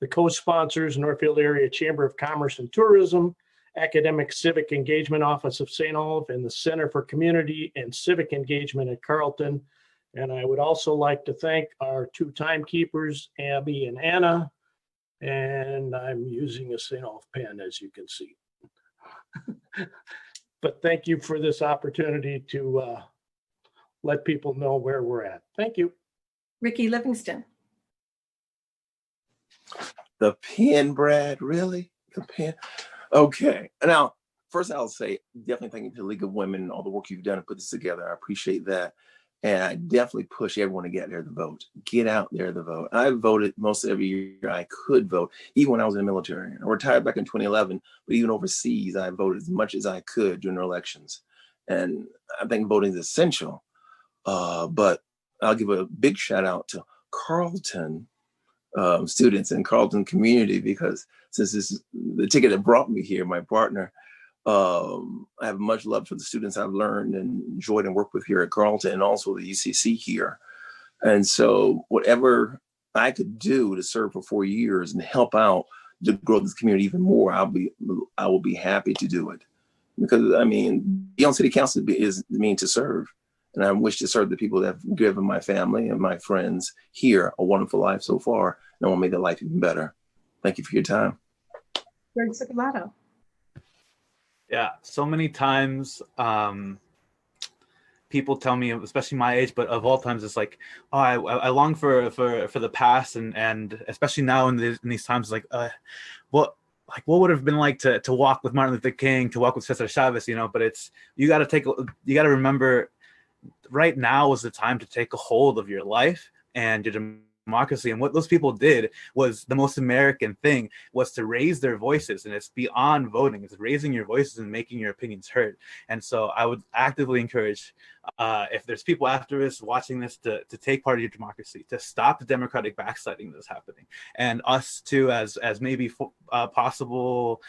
the co-sponsors, Northfield Area Chamber of Commerce and Tourism, Academic Civic Engagement Office of St. Olaf, and the Center for Community and Civic Engagement at Carleton. And I would also like to thank our 2 timekeepers, Abby and Anna. And I'm using a St. Olaf pen, as you can see. But thank you for this opportunity to let people know where we're at. Thank you. Ricky Livingston. The pen, Brad, really? The pen? Okay. Now, first I'll say definitely thank you to the League of Women and all the work you've done to put this together. I appreciate that. And I definitely push everyone to get there to vote. Get out there to vote. I voted most every year I could vote, even when I was in the military. I retired back in 2011, but even overseas, I voted as much as I could during the elections. And I think voting is essential. But I'll give a big shout out to Carleton students and Carleton community, because since this is the ticket that brought me here, my partner, I have much love for the students I've learned and enjoyed and worked with here at Carleton, and also the UCC here. And so whatever I could do to serve for 4 years and help out to grow this community even more, I will be happy to do it. Because I mean, being on city council is mean to serve. And I wish to serve the people that have given my family and my friends here a wonderful life so far. And I want to make their life even better. Thank you for your time. Greg Cicalato. Yeah, so many times people tell me, especially my age, but of all times, it's like, oh, I long for the past, and especially now in these times, like what would have been like to walk with Martin Luther King, to walk with Cesar Chavez, you know? But it's you got to remember, right now is the time to take a hold of your life and your democracy. And what those people did was the most American thing, was to raise their voices. And it's beyond voting, it's raising your voices and making your opinions heard. And so I would actively encourage, if there's people after us watching this, to take part of your democracy, to stop the democratic backsliding that's happening. And us too, as maybe possible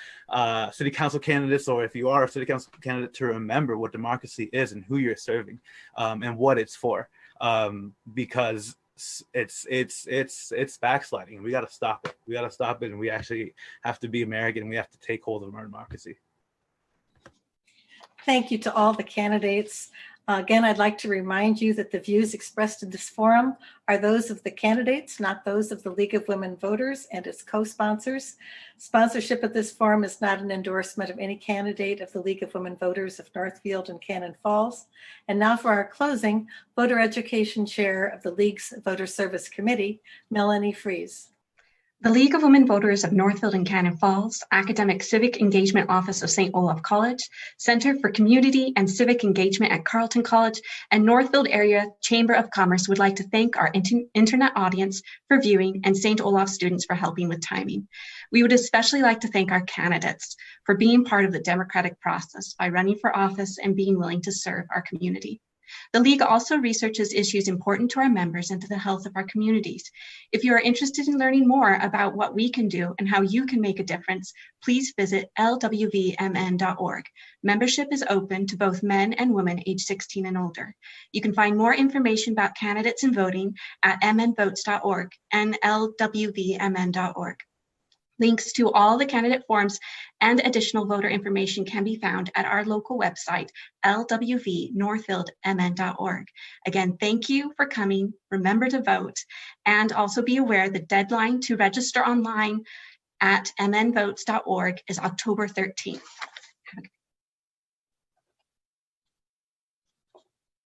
city council candidates, or if you are a city council candidate, to remember what democracy is and who you're serving, and what it's for, because it's backsliding. We got to stop it. And we actually have to be American. We have to take hold of our democracy. Thank you to all the candidates. Again, I'd like to remind you that the views expressed in this forum are those of the candidates, not those of the League of Women Voters and its co-sponsors. Sponsorship of this forum is not an endorsement of any candidate of the League of Women Voters of Northfield and Cannon Falls. And now for our closing, Voter Education Chair of the League's Voter Service Committee, Melanie Fries. The League of Women Voters of Northfield and Cannon Falls, Academic Civic Engagement Office of St. Olaf College, Center for Community and Civic Engagement at Carleton College, and Northfield Area Chamber of Commerce would like to thank our internet audience for viewing and St. Olaf students for helping with timing. We would especially like to thank our candidates for being part of the democratic process by running for office and being willing to serve our community. The League also researches issues important to our members and to the health of our communities. If you are interested in learning more about what we can do and how you can make a difference, please visit lwvmn.org. Membership is open to both men and women age 16 and older. You can find more information about candidates and voting at mnvotes.org and lwvmn.org. Links to all the candidate forms and additional voter information can be found at our local website, lwvnorthfieldmn.org. Again, thank you for coming. Remember to vote, and also be aware the deadline to register online at mnvotes.org is October 13th.